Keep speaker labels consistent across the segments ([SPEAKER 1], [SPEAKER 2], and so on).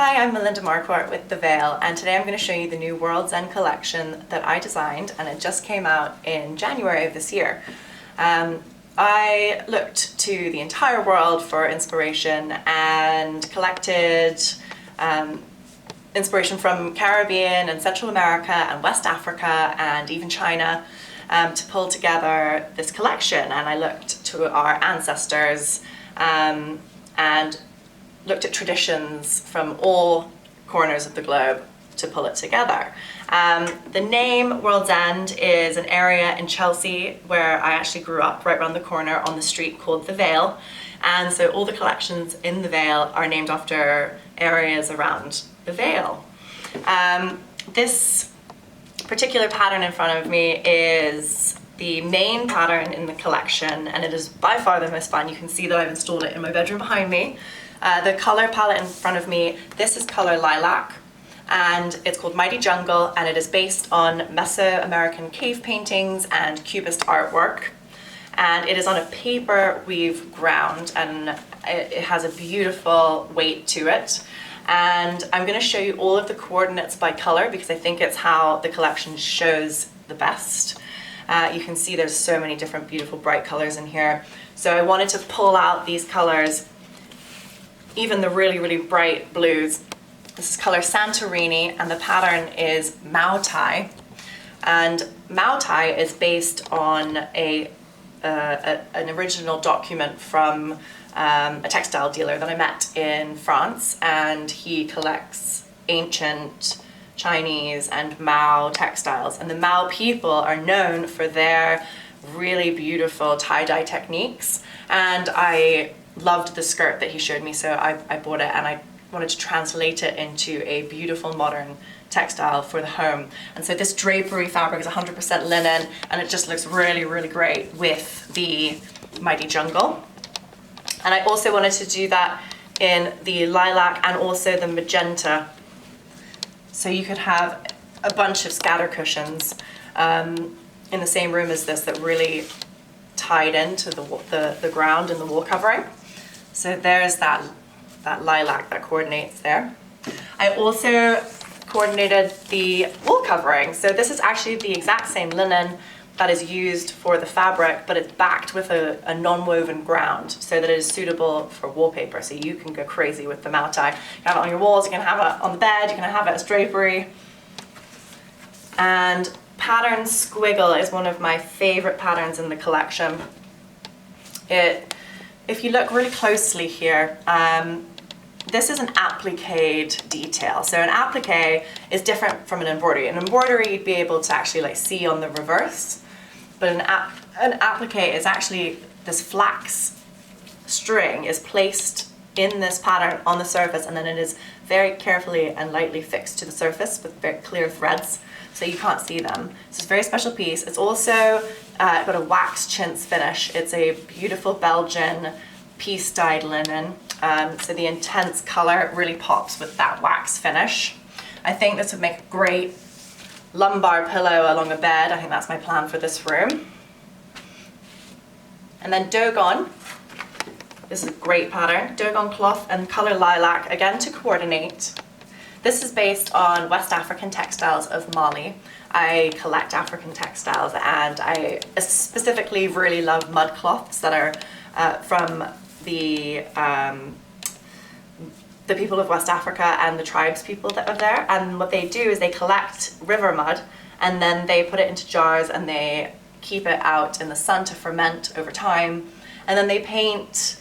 [SPEAKER 1] Hi, I'm Melinda Marquardt with The Vale, and today I'm going to show you the new World's End collection that I designed, and it just came out in January of this year. I looked to the entire world for inspiration and collected inspiration from Caribbean and Central America and West Africa and even China to pull together this collection. And I looked to our ancestors and looked at traditions from all corners of the globe to pull it together. The name World's End is an area in Chelsea where I actually grew up, right around the corner on the street called The Vale. And so all the collections in The Vale are named after areas around The Vale. This particular pattern in front of me is the main pattern in the collection, and it is by far the most fun. You can see that I've installed it in my bedroom behind me. The color palette in front of me, this is color lilac, and it's called Mighty Jungle, and it is based on Mesoamerican cave paintings and Cubist artwork. And it is on a paper weave ground, and it has a beautiful weight to it. And I'm going to show you all of the coordinates by color because I think it's how the collection shows the best. You can see there's so many different beautiful bright colors in here. So I wanted to pull out these colors, even the really, really bright blues. This is color Santorini, and the pattern is Mautai. And Mautai is based on an original document from a textile dealer that I met in France, and he collects ancient Chinese and Mao textiles. And the Mao people are known for their really beautiful tie-dye techniques, and I loved the skirt that he showed me, so I bought it, and I wanted to translate it into a beautiful modern textile for the home. And so this drapery fabric is 100% linen, and it just looks really, really great with the Mighty Jungle. And I also wanted to do that in the lilac and also the magenta. So you could have a bunch of scatter cushions in the same room as this that really tied into the ground and the wall covering. So there's that lilac that coordinates there. I also coordinated the wall covering. So this is actually the exact same linen that is used for the fabric, but it's backed with a non-woven ground so that it is suitable for wallpaper. So you can go crazy with the Mautai. You can have it on your walls, you can have it on the bed, you can have it as drapery. And pattern Squiggle is one of my favorite patterns in the collection. If you look really closely here, this is an appliqued detail. So an applique is different from an embroidery. An embroidery you'd be able to actually see on the reverse, but an applique is actually this flax string is placed in this pattern on the surface, and then it is very carefully and lightly fixed to the surface with very clear threads, so you can't see them. So it's a very special piece. It's also got a wax chintz finish. It's a beautiful Belgian piece-dyed linen. So the intense color really pops with that wax finish. I think this would make a great lumbar pillow along a bed. I think that's my plan for this room. And then Dogon. This is a great pattern. Dogon cloth and color lilac, again to coordinate. This is based on West African textiles of Mali. I collect African textiles, and I specifically really love mud cloths that are from the people of West Africa and the tribes people that are there. And what they do is they collect river mud, and then they put it into jars and they keep it out in the sun to ferment over time. And then they paint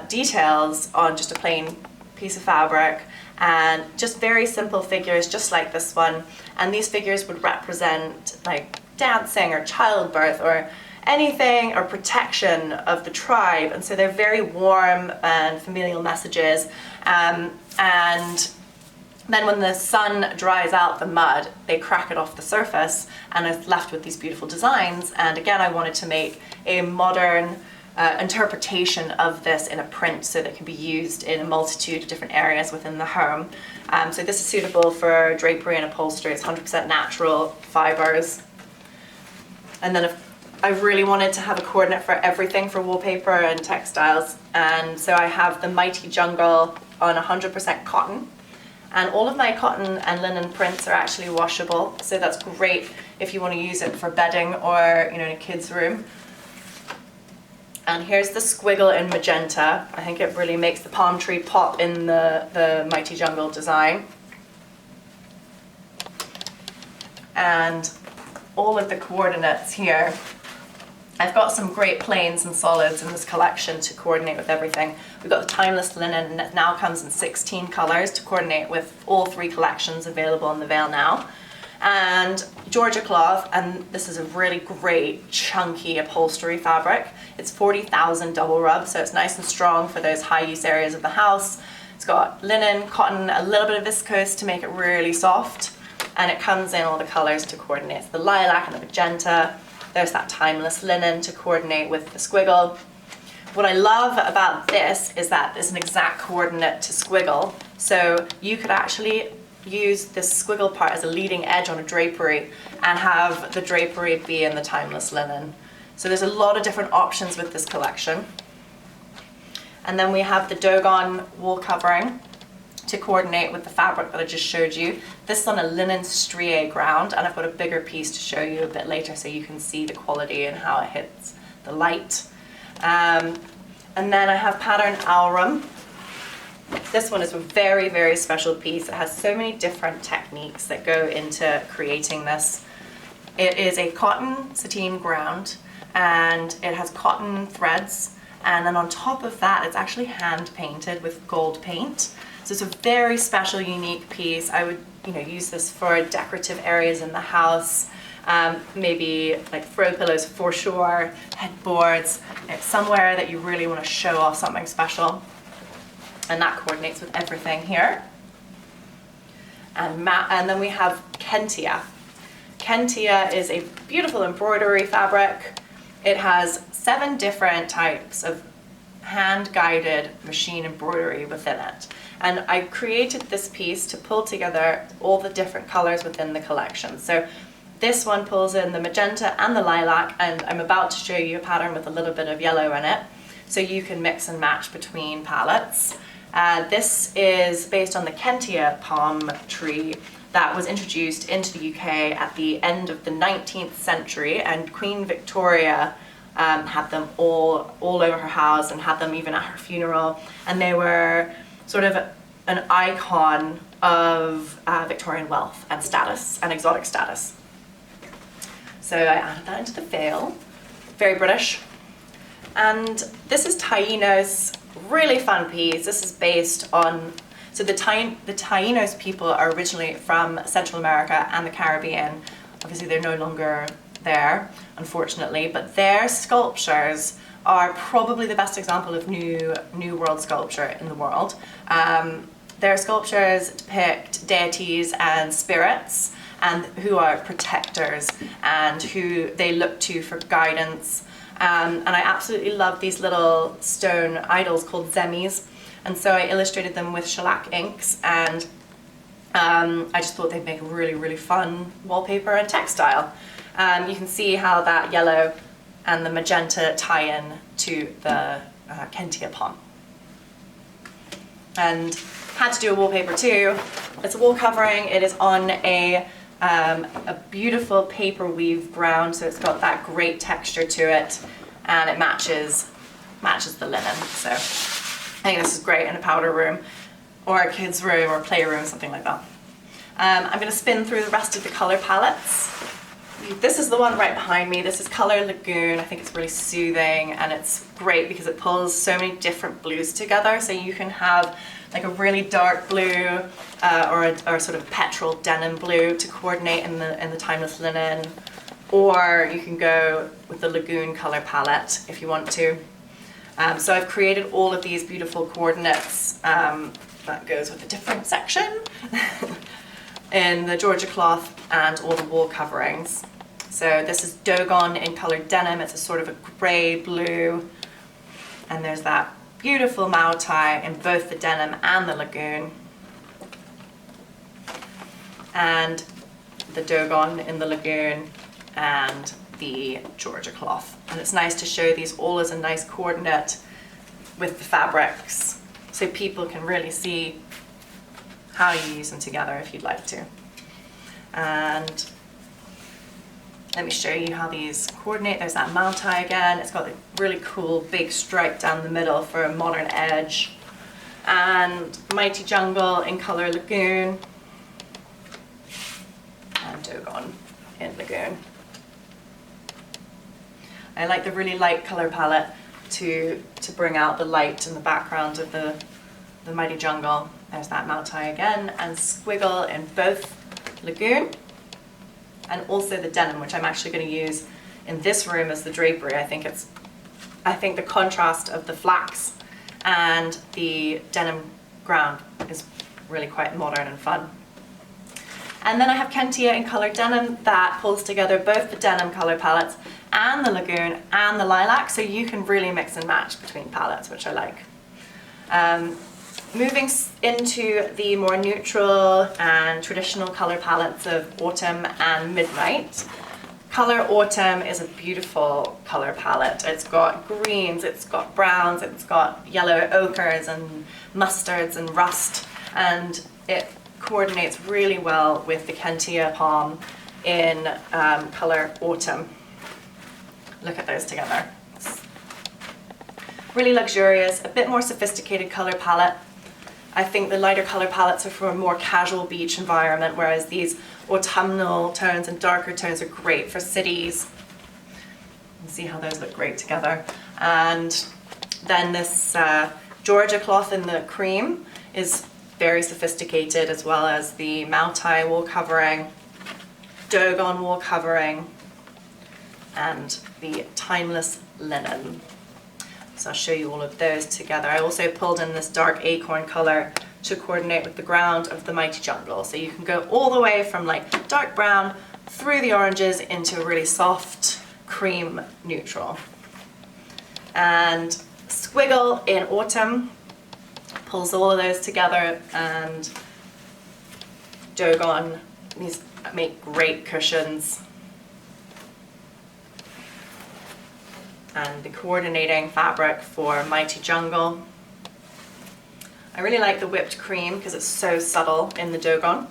[SPEAKER 1] details on just a plain piece of fabric, and just very simple figures just like this one. And these figures would represent like dancing or childbirth or anything, or protection of the tribe. And so they're very warm and familial messages. And then when the sun dries out the mud, they crack it off the surface and it's left with these beautiful designs. And again, I wanted to make a modern interpretation of this in a print so that it can be used in a multitude of different areas within the home. So this is suitable for drapery and upholstery. It's 100% natural fibers. And then I really wanted to have a coordinate for everything for wallpaper and textiles, and so I have the Mighty Jungle on 100% cotton, And all of my cotton and linen prints are actually washable, so that's great if you want to use it for bedding or, you know, in a kid's room. And here's the squiggle in magenta. I think it really makes the palm tree pop in the Mighty Jungle design. And all of the coordinates here. I've got some great plains and solids in this collection to coordinate with everything. We've got the timeless linen, and it now comes in 16 colors to coordinate with all 3 collections available in the Vale now. And Georgia cloth, and this is a really great chunky upholstery fabric. It's 40,000 double rub, so it's nice and strong for those high use areas of the house. It's got linen, cotton, a little bit of viscose to make it really soft, and it comes in all the colors to coordinate. It's the lilac and the magenta. There's that timeless linen to coordinate with the squiggle. What I love about this is that there's an exact coordinate to squiggle, so you could actually use this squiggle part as a leading edge on a drapery and have the drapery be in the timeless linen. So there's a lot of different options with this collection. And then we have the Dogon wall covering to coordinate with the fabric that I just showed you. This is on a linen strié ground, and I've got a bigger piece to show you a bit later so you can see the quality and how it hits the light. And then I have pattern Aurum. This one is a very, very special piece. It has so many different techniques that go into creating this. It is a cotton sateen ground, and it has cotton threads, and then on top of that it's actually hand painted with gold paint. So it's a very special, unique piece. I would, you know, use this for decorative areas in the house, maybe like throw pillows for sure, headboards, somewhere that you really want to show off something special. And that coordinates with everything here. And then we have Kentia. Kentia is a beautiful embroidery fabric. It has 7 different types of hand-guided machine embroidery within it. And I created this piece to pull together all the different colors within the collection. So this one pulls in the magenta and the lilac, and I'm about to show you a pattern with a little bit of yellow in it, so you can mix and match between palettes. This is based on the Kentia palm tree that was introduced into the UK at the end of the 19th century, and Queen Victoria had them all over her house and had them even at her funeral, and they were sort of an icon of Victorian wealth and status and exotic status. So I added that into the veil, very British. And this is Taínos, really fun piece. This is based on, so the Taínos people are originally from Central America and the Caribbean. Obviously they're no longer there, unfortunately, but their sculptures are probably the best example of new world sculpture in the world. Their sculptures depict deities and spirits, and who are protectors and who they look to for guidance. And I absolutely love these little stone idols called zemis. And so I illustrated them with shellac inks, and I just thought they'd make a really, really fun wallpaper and textile. You can see how that yellow and the magenta tie in to the Kentia palm. And had to do a wallpaper too. It's a wall covering. It is on a beautiful paper weave ground, so it's got that great texture to it, and it matches the linen. So I think this is great in a powder room or a kid's room or playroom, something like that. I'm going to spin through the rest of the color palettes. This is the one right behind me. This is Color Lagoon. I think it's really soothing, and it's great because it pulls so many different blues together. So you can have like a really dark blue or a sort of petrol denim blue to coordinate in the timeless linen, or you can go with the Lagoon color palette if you want to. So I've created all of these beautiful coordinates that goes with a different section in the Georgia cloth and all the wall coverings. So this is Dogon in colored denim. It's a sort of a gray blue, and there's that beautiful Mautai in both the denim and the Lagoon, and the Dogon in the Lagoon and the Georgia cloth. And it's nice to show these all as a nice coordinate with the fabrics, so people can really see how you use them together if you'd like to. And let me show you how these coordinate. There's that multi again. It's got a really cool big stripe down the middle for a modern edge. And Mighty Jungle in Color Lagoon. And Dogon in Lagoon. I like the really light color palette to bring out the light in the background of the Mighty Jungle. There's that multi again, and Squiggle in both Lagoon and also the denim, which I'm actually going to use in this room as the drapery. I think the contrast of the flax and the denim ground is really quite modern and fun. And then I have Kentia in Color Denim that pulls together both the denim color palettes and the Lagoon and the lilac, so you can really mix and match between palettes, which I like. Moving into the more neutral and traditional color palettes of Autumn and Midnight. Color Autumn is a beautiful color palette. It's got greens, it's got browns, it's got yellow ochres and mustards and rust, and it coordinates really well with the Kentia palm in Color Autumn. Look at those together. It's really luxurious, a bit more sophisticated color palette. I think the lighter color palettes are for a more casual beach environment, whereas these autumnal tones and darker tones are great for cities. You can see how those look great together. And then this Georgia cloth in the cream is very sophisticated, as well as the Mautai wall covering, Dogon wall covering, and the timeless linen. So I'll show you all of those together. I also pulled in this dark acorn color to coordinate with the ground of the Mighty Jungle. So you can go all the way from like dark brown through the oranges into a really soft cream neutral. And Squiggle in Autumn pulls all of those together, and Dogon, these make great cushions. And the coordinating fabric for Mighty Jungle. I really like the whipped cream because it's so subtle in the Dogon.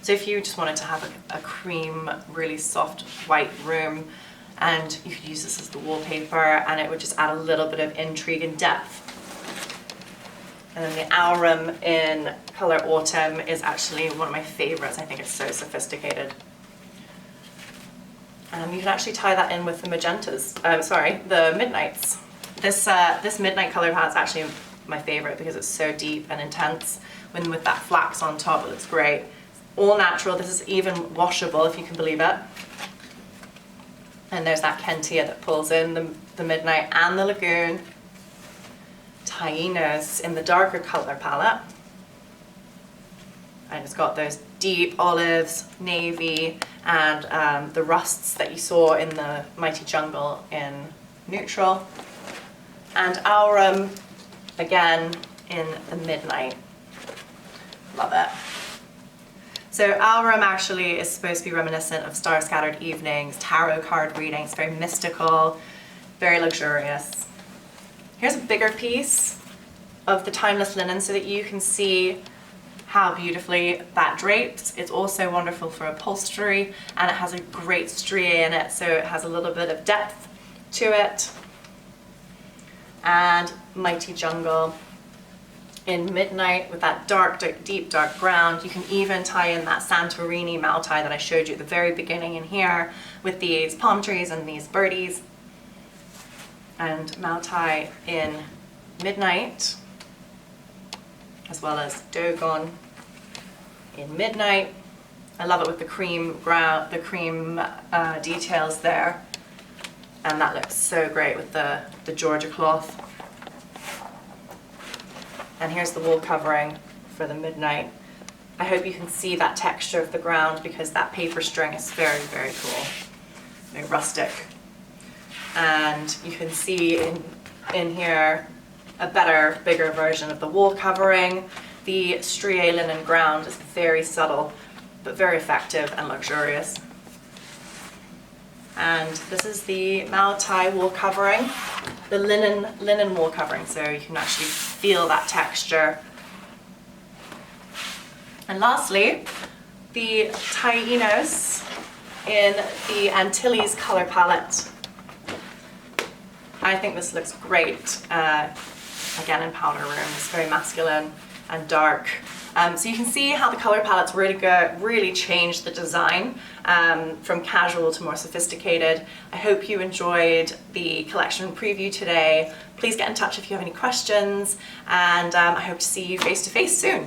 [SPEAKER 1] So if you just wanted to have a cream, really soft white room, and you could use this as the wallpaper, and it would just add a little bit of intrigue and depth. And then the Aurum in Color Autumn is actually one of my favorites. I think it's so sophisticated. You can actually tie that in with the magentas, the midnights. This midnight color palette is actually my favorite because it's so deep and intense. When with that flax on top, it looks great. All natural. This is even washable, if you can believe it. And there's that Kentia that pulls in the midnight and the Lagoon. Tainos in the darker color palette. And it's got those deep olives, navy, and the rusts that you saw in the Mighty Jungle in neutral. And Aurum, again, in the midnight. Love it. So Aurum actually is supposed to be reminiscent of Star-Scattered Evenings, tarot card readings, very mystical, very luxurious. Here's a bigger piece of the timeless linen so that you can see how beautifully that drapes. It's also wonderful for upholstery, and it has a great strié in it, so it has a little bit of depth to it. And Mighty Jungle in Midnight with that dark, deep dark ground. You can even tie in that Santorini Mautai that I showed you at the very beginning in here with these palm trees and these birdies. And Mautai in Midnight, as well as Dogon in Midnight. I love it with the cream ground, the cream details there, and that looks so great with the Georgia cloth. And here's the wall covering for the Midnight. I hope you can see that texture of the ground because that paper string is very, very cool, very rustic. And you can see in here a better, bigger version of the wall covering. The strié linen ground is very subtle, but very effective and luxurious. And this is the Mautai wall covering, the linen wall covering, so you can actually feel that texture. And lastly, the Taínos in the Antilles color palette. I think this looks great, again in powder room. It's very masculine and dark. So you can see how the color palettes really change the design from casual to more sophisticated. I hope you enjoyed the collection preview today. Please get in touch if you have any questions, and I hope to see you face to face soon.